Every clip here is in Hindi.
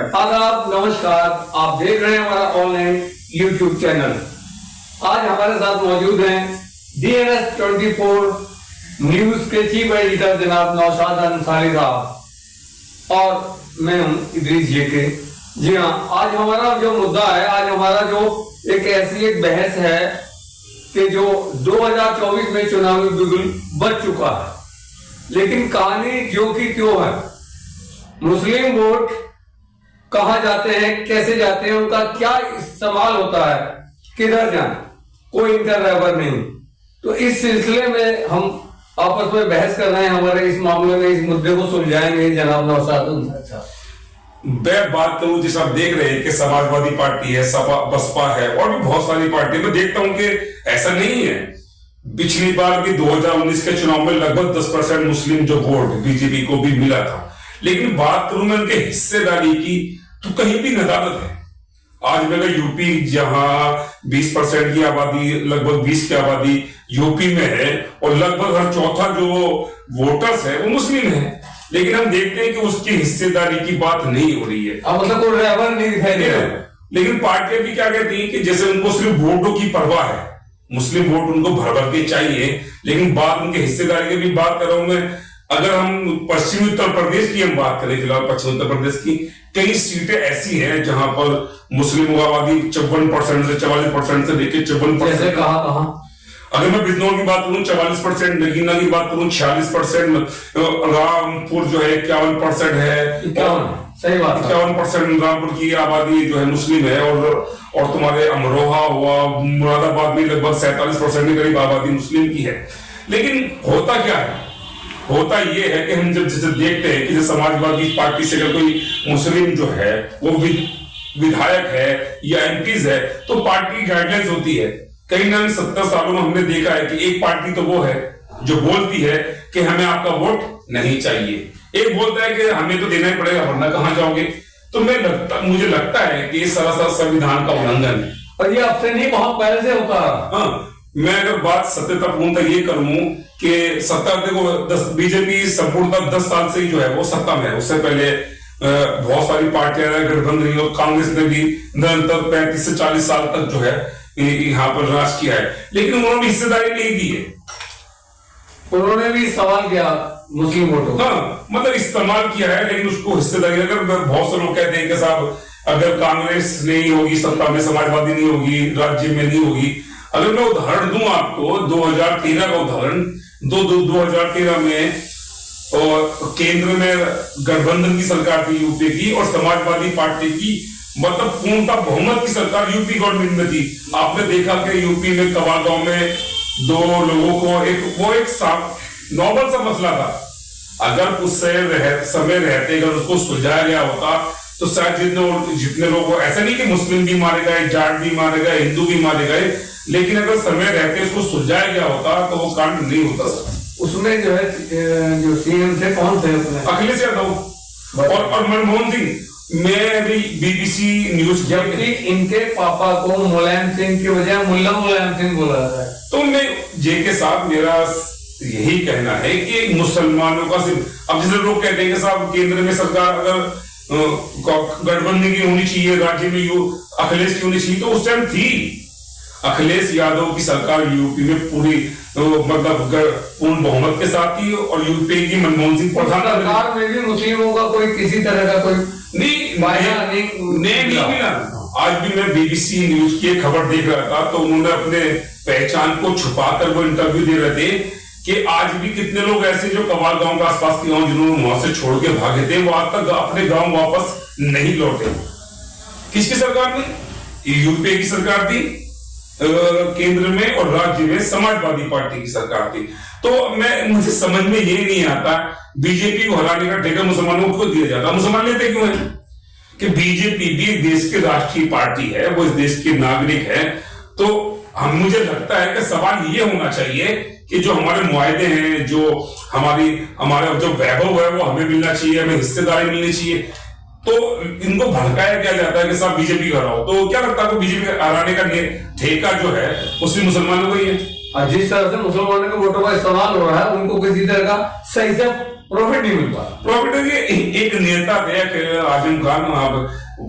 आदाब, नमस्कार। आप देख रहे हैं हमारा ऑनलाइन यूट्यूब चैनल। आज हमारे साथ मौजूद हैं DNS 24 न्यूज के चीफ एडिटर जनाब नौशाद अंसारी साहब और मैं हूं इदरीस जेके। जी हाँ, आज हमारा जो मुद्दा है, आज हमारा जो एक बहस है कि जो 2024 में चुनावी बिगुल बच चुका है, लेकिन कहानी जो की क्यों है। मुस्लिम वोट कहाँ जाते हैं, कैसे जाते हैं, उनका क्या इस्तेमाल होता है, किधर जाए, कोई इनका रहबर नहीं। तो इस सिलसिले में हम आपस में बहस कर रहे हैं। हमारे इस मामले में इस मुद्दे को सुलझाएंगे जनाब नौशाद अंसारी साहब। मैं बात करूं, जैसे आप देख रहे हैं कि समाजवादी पार्टी है, सपा बसपा है और भी बहुत सारी पार्टी। मैं देखता हूं कि ऐसा नहीं है। पिछली बार भी 2019 के चुनाव में लगभग 10% मुस्लिम जो वोट बीजेपी को भी मिला था, लेकिन बात करूं मैं उनके हिस्सेदारी की तो कहीं भी नदारत है। आज मेरा यूपी जहां 20% की आबादी, लगभग 20 की आबादी यूपी में है और लगभग हर चौथा जो वोटर्स है वो मुस्लिम है, लेकिन हम देखते हैं कि उसकी हिस्सेदारी की बात नहीं हो रही है। मतलब कोई रहबर नहीं दिखाई दे रहा। लेकिन पार्टियां भी क्या कहती हैं कि जैसे उनको सिर्फ वोटों की परवाह है, मुस्लिम वोट उनको भर भर के चाहिए, लेकिन बात उनके हिस्सेदारी की भी बात कर रहा हूं मैं। अगर हम पश्चिमी उत्तर प्रदेश की हम बात करें, फिलहाल पश्चिमी उत्तर प्रदेश की कई सीटें ऐसी हैं जहां पर मुस्लिम आबादी 54% से 44% से लेकर 54%। कहां अगर मैं बिजनौर की बात करूं 44%, नगीना की बात करूं 46%, रामपुर जो है 51% है, सही बात, 51% रामपुर की आबादी जो है मुस्लिम है और तुम्हारे अमरोहा हुआ, मुरादाबाद में लगभग 47% के करीब आबादी मुस्लिम की है। लेकिन होता क्या है, होता यह है कि हम जब जैसे देखते हैं कि समाजवादी पार्टी से अगर कोई मुस्लिम जो है वो विधायक है या एमपीज है तो पार्टी गाइडलाइंस होती है। कई ना 70 सालों में हमने देखा है कि एक पार्टी तो वो है जो बोलती है कि हमें आपका वोट नहीं चाहिए, एक बोलता है कि हमें तो देना ही पड़ेगा वरना कहां जाओगे। तो मुझे लगता है कि ये सरासर संविधान का उल्लंघन है और ये अब से नहीं, बहुत पहले से होता है। हाँ, मैं अगर बात सत्यतापूर्णता ये करूं कि सत्ता देखो बीजेपी संपूर्णतः 10 साल से ही जो है वो सत्ता में है। उससे पहले बहुत सारी पार्टियां गठबंधन रही और कांग्रेस ने भी निरंतर 35 से 40 साल तक जो है यहाँ पर राज किया है, लेकिन उन्होंने हिस्सेदारी नहीं दी है। उन्होंने भी सवाल किया मुस्लिम वोटों, हाँ मतलब इस्तेमाल किया है, लेकिन उसको हिस्सेदारी। अगर बहुत से लोग कहते हैं कि साहब अगर कांग्रेस नहीं होगी सत्ता में, समाजवादी नहीं होगी, राज्य में नहीं होगी। अगर मैं उदाहरण दूं आपको 2013 का उदाहरण, 2013 में और केंद्र में गठबंधन की सरकार थी यूपी की और समाजवादी पार्टी की मतलब पूर्णतः बहुमत की सरकार यूपी गवर्नमेंट में थी। आपने देखा कि यूपी में कवाल गांव में 2 लोगों को एक नॉर्मल सा मसला था। अगर उस समय रहते अगर उसको सुलझाया गया होता तो शायद जितने लोग, ऐसा नहीं कि मुस्लिम भी मारे गए, जाट भी मारे गए, हिंदू भी मारे गए, लेकिन अगर समय रहते उसको सुलझाया गया होता तो वो कांड नहीं होता। उसमें जो है जो सीएम थे कौन थे? अखिलेश यादव और मनमोहन सिंह। मैं भी BBC न्यूज, जबकि इनके पापा को मुलायम सिंह के बजाय मुल्ला मुलायम सिंह बोला जाता है। तो मैं जेके साहब, मेरा यही कहना है कि मुसलमानों का सिर्फ, अब जैसे लोग कहते हैं कि साहब केंद्र में सरकार अगर गठबंधन की होनी चाहिए, राज्य में अखिलेश की होनी चाहिए, तो उस टाइम थी अखिलेश यादव की सरकार यूपी में पूरी मतलब पूर्ण बहुमत के साथ थी और यूपी की मनमोहन सिंह प्रधान सरकार में भी मुस्लिमों का कोई किसी तरह का कोई नहीं मिला। आज भी मैं BBC न्यूज की एक खबर देख रहा था तो उन्होंने अपने पहचान को छुपाकर वो इंटरव्यू दे रहे थे कि आज भी कितने लोग ऐसे जो कवाल गांव के आसपास के गांव जिन्होंने वहां से छोड़ के भागे थे वो आज तक अपने गांव वापस नहीं लौटे। किसकी सरकार ने? यूपी की सरकार थी केंद्र में और राज्य में समाजवादी पार्टी की सरकार थी। तो मुझे समझ में ये नहीं आता बीजेपी को हराने का ठेका मुसलमानों को दिया जाता। मुसलमान लेते क्यों है कि बीजेपी भी देश की राष्ट्रीय पार्टी है, वो इस देश के नागरिक है। तो मुझे लगता है कि सवाल ये होना चाहिए कि जो हमारे मुआहदे हैं, जो हमारा जो वैभव है वो हमें मिलना चाहिए, हमें हिस्सेदारी मिलनी चाहिए। तो इनको भड़काया क्या जाता है कि साहब बीजेपी का हराओ। तो क्या लगता है बीजेपी हराने का ठेका जो है मुस्लिम मुसलमानों को ही है। जिस तरह से मुसलमानों के वोटों का इस्तेमाल हो रहा है उनको किसी तरह का सही से प्रॉफिट नहीं मिल पा रहा। प्रॉफिट है कि एक नेता थे आजम खान, अब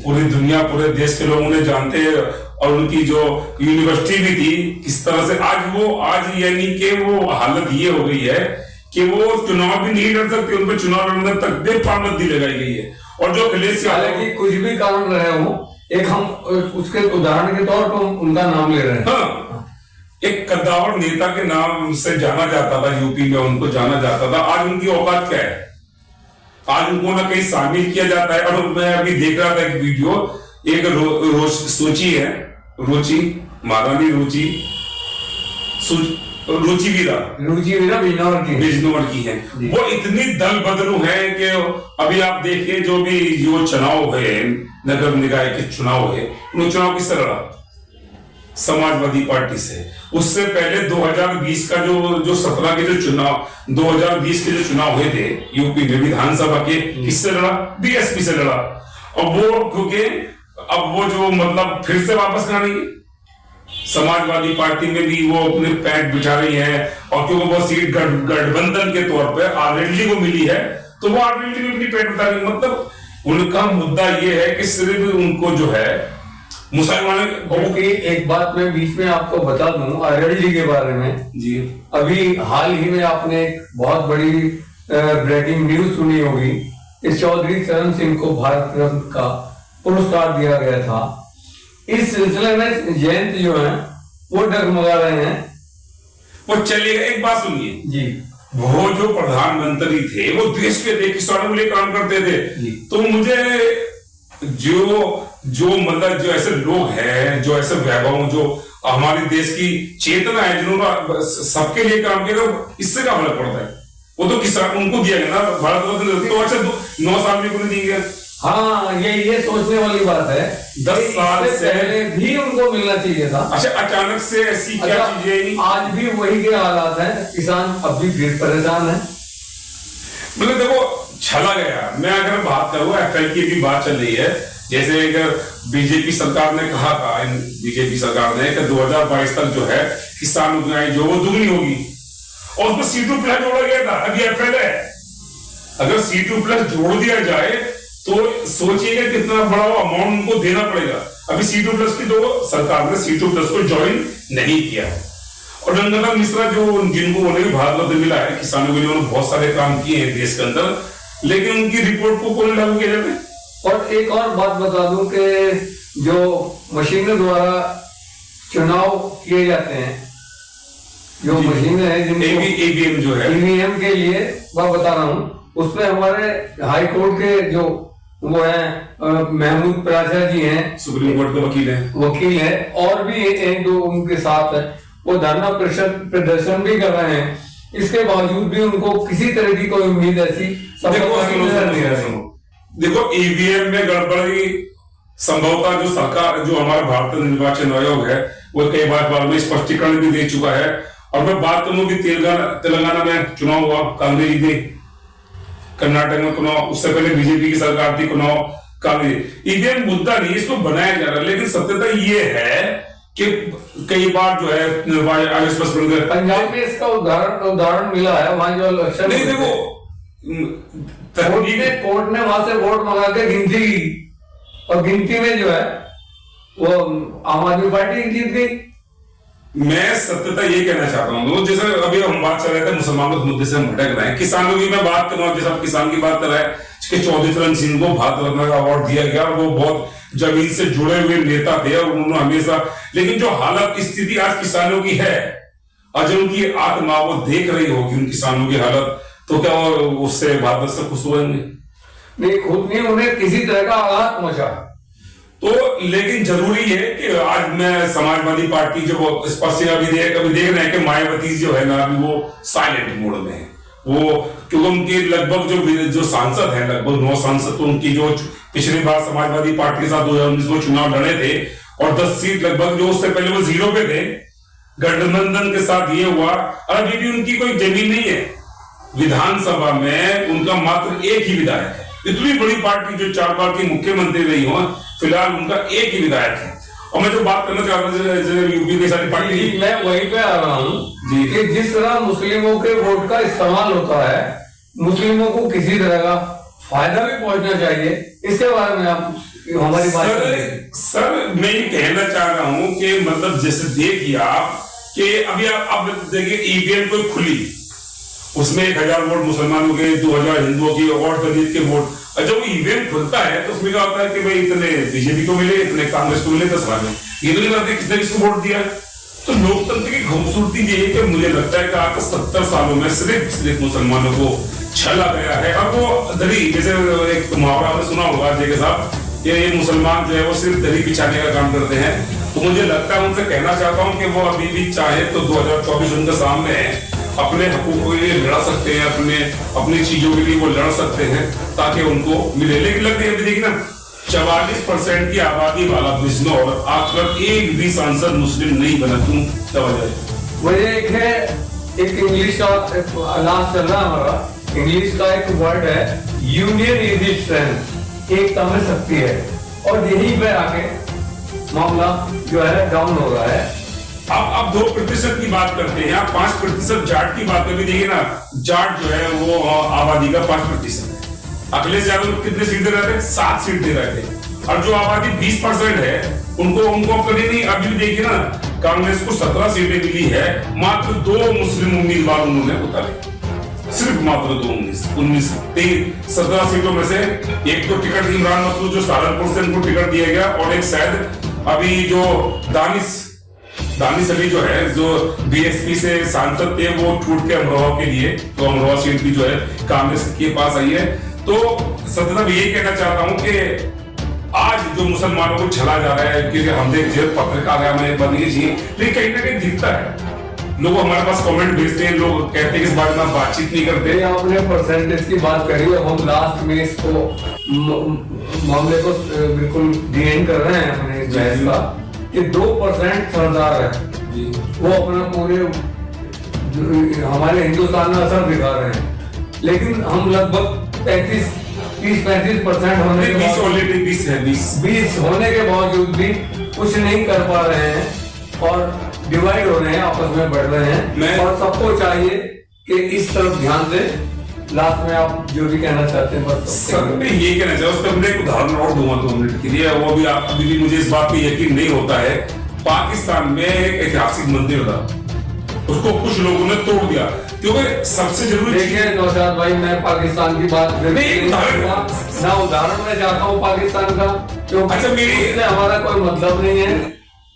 पूरी दुनिया पूरे देश के लोग उन्हें जानते हैं, और उनकी जो यूनिवर्सिटी भी थी किस तरह से आज यानी कि वो हालत ये हो गई है कि वो चुनाव भी नहीं लड़ सकते, उन पर चुनाव लड़ने तक भी पाबंदी लगाई गई है। और जो अखिलेश हालांकि कुछ भी कारण रहे हो, एक हम उसके उदाहरण के तौर पर उनका नाम ले रहे हैं। हाँ, एक कद्दावर नेता के नाम से जाना जाता था, यूपी में उनको जाना जाता था। आज उनकी औकात क्या है? आज उनको ना कहीं शामिल किया जाता है। और मैं अभी देख रहा था एक वीडियो, एक सोची है, महारानी रुचिवीरा बिजनौर की है। वो इतनी दल बदलू है कि अभी आप देखिए जो चुनाव है, नगर निकाय के चुनाव है, उन चुनाव किससे लड़ा? समाजवादी पार्टी से। उससे पहले 2020 का जो 17 के जो चुनाव, 2020 के जो चुनाव हुए थे यूपी में विधानसभा के, किससे लड़ा? बीएसपी से लड़ा। और वो क्योंकि अब वो जो मतलब फिर से वापस लाएंगे, समाजवादी पार्टी में भी वो अपने पैर बिठा रही है, और क्योंकि वो सीट गठबंधन के तौर पे आरएलडी को मिली है, तो वो आरएलडी में अपनी पैर बिठा रही है। मतलब उनका मुद्दा ये है कि सिर्फ उनको जो है मुसलमान। ओके, एक बात मैं बीच में आपको बता दूं आरएलडी के बारे में जी। अभी हाल ही में आपने एक बहुत बड़ी ब्रेकिंग न्यूज सुनी होगी कि चौधरी चरण सिंह को भारत रत्न का पुरस्कार दिया गया था। इस सिलसिले में जयंत जो है वो डगमगा रहे हैं। वो चलेगा। एक बात सुनिए जी, वो जो प्रधानमंत्री थे वो देश के किसानों के लिए काम करते थे। तो मुझे जो मतलब जो ऐसे लोग हैं, जो ऐसे वैभव, जो हमारे देश की चेतना है, जिन्होंने सबके लिए काम किया, इससे क्या फर्क पड़ता है? वो तो किसान उनको दिया गया ना भारत रत्न, तो अच्छा 9 साल में को नहीं दिया। हाँ, ये सोचने वाली बात है। 10 साल से पहले भी उनको मिलना चाहिए था। अच्छा, अचानक से ऐसी क्या चीजें? आज भी वही के हालात हैं, किसान अब भी फिर परेशान है। मतलब देखो, छला गया। मैं अगर बात करूं, एफएल की भी बात चल रही है, जैसे अगर बीजेपी सरकार ने कहा था, बीजेपी सरकार ने कि 2022 तक जो है किसानों की आय जो वो दुगनी होगी, और उसमें C2+ जोड़ा गया था। अभी एफएल है, अगर C2+ जोड़ दिया जाए तो सोचिएगा कितना बड़ा अमाउंट उनको देना पड़ेगा। अभी C2+ की तो सरकार ने C2+ को ज्वाइन नहीं किया है। और रंगनाथ मिश्रा जो जिनको उन्हें भी भारत रत्न मिला है, किसानों के लिए उन्होंने बहुत सारे काम किए हैं देश के अंदर, लेकिन उनकी रिपोर्ट को कौन लागू किया जाता है? और एक और बात बता दूं कि जो मशीनों द्वारा चुनाव किए जाते हैं, जो मशीनें हैं जिनको ईवीएम जो है, ईवीएम के लिए मैं बता रहा हूं, उसमें हमारे हाई कोर्ट के जो वो है महमूद प्राचा जी हैं, सुप्रीम कोर्ट के वकील है, और भी एक दो उनके साथ है, वो धरना प्रदर्शन भी कर रहे हैं। इसके बावजूद भी उनको किसी तरह की कोई उम्मीद ऐसी देखो ईवीएम में गड़बड़ी संभवतः जो सरकार, जो हमारा भारतीय निर्वाचन आयोग है, वो कई बार में स्पष्टीकरण भी दे चुका है। और मैं बात करूं कि तेलंगाना में चुनाव हुआ, कांग्रेस जीते, कर्नाटक में चुनाव, उससे पहले बीजेपी की सरकार थी, चुनाव कांग्रेस। ईवीएम मुद्दा नहीं, इसको बनाया जा रहा है, लेकिन सत्यता ये है कि कई बार जो है पंजाब में इसका उदाहरण मिला है। वहां जो इलेक्शन नहीं, देखो कोर्ट ने वहां से वोट मंगा के गिनती की, और गिनती में जो है वो आम आदमी पार्टी जीत गई। मैं सत्यता ये कहना चाहता हूँ, जैसे अभी हम बात कर रहे थे मुसलमानों के मुद्दे से हम भटक रहे हैं, किसानों की मैं बात कर रहा हूँ, जैसे आप किसान की बात कर रहे हैं कि चौधरी चरण सिंह को भारत रत्न का अवार्ड दिया गया, और वो बहुत जमीन से जुड़े हुए नेता थे, और उन्होंने हमेशा, लेकिन जो हालत स्थिति आज किसानों की है, आज उनकी आत्मा वो देख रही होगी उन किसानों की हालत, तो क्या उससे भारत से खुश होंगे? नहीं, खुद नहीं, उन्हें किसी तरह का आघात पहुंचा। तो लेकिन जरूरी है कि आज मैं समाजवादी पार्टी जो स्पष्ट अभी देख रहे हैं कि मायावती जो है ना, अभी वो साइलेंट मोड में है। वो क्योंकि उनकी लगभग जो सांसद हैं, लगभग 9 सांसद, तो उनकी जो पिछली बार समाजवादी पार्टी के साथ 2019 में चुनाव लड़े थे, और 10 सीट लगभग जो उससे पहले वो 0 पे थे, गठबंधन के साथ ये हुआ। और अभी भी उनकी कोई जमीन नहीं है, विधानसभा में उनका मात्र एक ही विधायक है। इतनी बड़ी पार्टी जो 4 बार की मुख्यमंत्री रही हो, फिलहाल उनका एक ही विधायक है। और मैं जो बात करना चाहता हूँ यूपी की सारी पार्टी, मैं वहीं पे आ रहा हूँ कि जिस तरह मुस्लिमों के वोट का इस्तेमाल होता है, मुस्लिमों को किसी तरह का फायदा भी पहुंचना चाहिए, इसके बारे में आप हमारी बात सर मैं ये कहना चाह रहा हूं कि मतलब जैसे देखिए आप कि अभी आप देखिए ईवीएम कोई खुली, उसमें 1000 वोट मुसलमानों के, 2000 हिंदुओं की और दलित के वोट, और जब ईवीएम खुलता है तो उसमें क्या होता है कि भाई इतने बीजेपी को मिले, इतने कांग्रेस को मिले, 10 में ये तो नहीं बात है किसने किसको वोट दिया। तो लोकतंत्र की खूबसूरती ये है कि मुझे लगता है कि आज 70 सालों में सिर्फ मुसलमानों को छला गया है। और वो दरी, जैसे एक मुहावरा आपने सुना होगा जय साहब, ये मुसलमान जो है वो सिर्फ दरी बिछाने का काम करते हैं। तो मुझे लगता है उनसे कहना चाहता हूँ कि वो अभी भी चाहे तो 2024 उनके सामने है, अपने हकूक के लिए लड़ सकते हैं, अपनी चीजों के लिए वो लड़ सकते हैं ताकि उनको मिले। लेकिन लगता है देखिए ना 44% की आबादी वाला बिजनौर आज तक एक भी सांसद मुस्लिम नहीं बना, क्यों क्या वजह है? वजह एक है, एक इंग्लिश का लास्ट चल रहा है हमारा, इंग्लिश का एक वर्ड है यूनियन इज इट स्ट्रेंथ, एकता में शक्ति है, और यही पे आके मामला जो है डाउन हो रहा है। आप 2% की बात करते हैं, आप 5% जाट की बात करके देखिए ना, जाट जो है वो आबादी का 5% है। अखिलेश यादव कितने सीट दे रहे थे? 7 सीट दे रहे थे, और जो आबादी 20% है उनको कभी नहीं। अभी भी देखिए ना, कांग्रेस को 17 सीटें मिली है, मात्र 2 मुस्लिम उम्मीदवार उन्होंने उतारे, सिर्फ मात्र 2, 19 17 सीटों में से एक तो टिकट इमरान मसूद जो सहारनपुर से उनको टिकट दिया गया, और एक शायद अभी जो दानिश अली जो है, जो बीएसपी से सांसद थे, वो छूट के अमरोहा के लिए, तो अमरोहा सीट भी जो है कांग्रेस के पास आई है। तो सत्यता यही कहना चाहता हूं कि आज जो मुसलमानों को छला जा रहा है, क्योंकि हम देख पत्रकार में बनी चाहिए, लेकिन कहीं ना कहीं दिखता है, लोग हमारे पास कमेंट भेजते हैं, लोग कहते हैं इस बारे में बातचीत नहीं करते। आपने परसेंटेज की बात करी है, हम लास्ट में इसको मामले को बिल्कुल डिएन कर रहे हैं अपने इस बहस का कि 2% सरदार है, वो अपना पूरे हमारे हिंदुस्तान में असर दिखा रहे हैं, लेकिन हम लगभग 30-35% होने के बाद 20 होने के बावजूद भी कुछ नहीं कर पा रहे हैं, और डिवाइड हो रहे हैं, आपस में बढ़ रहे हैं, और सबको चाहिए कि इस तरफ ध्यान दें। लास्ट में आप जो भी कहना चाहते हैं बस। सर मैं ये कहना चाहता हूँ, उस पर मैं एक उदाहरण और दूंगा 2 मिनट के लिए, वो भी आप अभी भी मुझे इस बात पे यकीन नहीं होता है। पाकिस्तान में एक ऐतिहासिक मंदिर था, उसको कुछ लोगों ने तोड़ दिया, क्योंकि सबसे जरूरी देखिए नौशाद भाई, मैं पाकिस्तान की बात ना उदाहरण में चाहता हूँ पाकिस्तान का, क्योंकि अच्छा मेरी हमारा कोई मतलब नहीं है।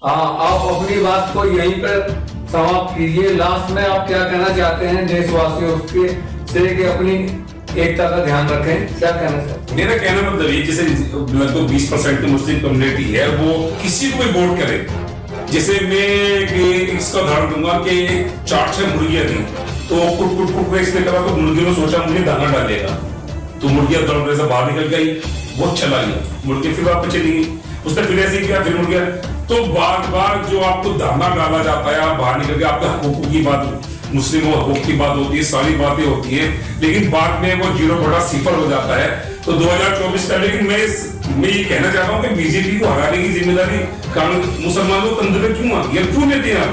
हाँ, आप अपनी बात को यहीं पर समाप्त कीजिए। लास्ट में आप क्या कहना चाहते हैं देशवासियों के से कि अपनी एकता का ध्यान रखें, क्या कहना चाहते हैं? मेरा कहना मतलब ये, जैसे लगभग 20% की मुस्लिम कम्युनिटी है, वो किसी को भी वोट करे। जैसे मैं इसका उदाहरण दूंगा कि 4-6 मुर्गियां थी, तो कुट इसने करा, तो मुर्गियों ने सोचा मुझे दाना डालेगा, तो मुर्गियां दौड़ से बाहर निकल गई, वो चला गया, मुर्गी फिर वापस चली गई, उसने फिर ऐसे किया, फिर मुर्गियां। तो बार बार जो आपको दाना डाला जाता है, आप बाहर निकल के आपके हकूक की बात, मुस्लिमों हकूक की बात होती है, सारी बातें होती हैं, लेकिन बाद में वो 0.0 हो जाता है। तो 2024 का, लेकिन मैं ये कहना चाहता हूँ कि बीजेपी को हराने की जिम्मेदारी मुसलमानों के अंदर में क्यों आती है, क्यों लेते हैं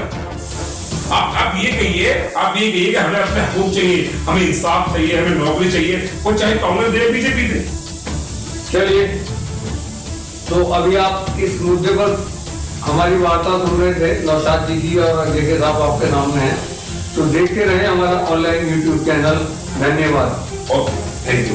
आप ये कहिए कि हमें अपने हकूक चाहिए, हमें इंसाफ चाहिए, हमें नौकरी चाहिए, वो चाहे कांग्रेस दे बीजेपी दे। चलिए, तो अभी आप इस मुद्दे पर हमारी वार्ता सुन रहे थे, नौशाद जी की और जेके साहब आपके सामने हैं, तो देखते रहे हमारा ऑनलाइन यूट्यूब चैनल। धन्यवाद और थैंक यू।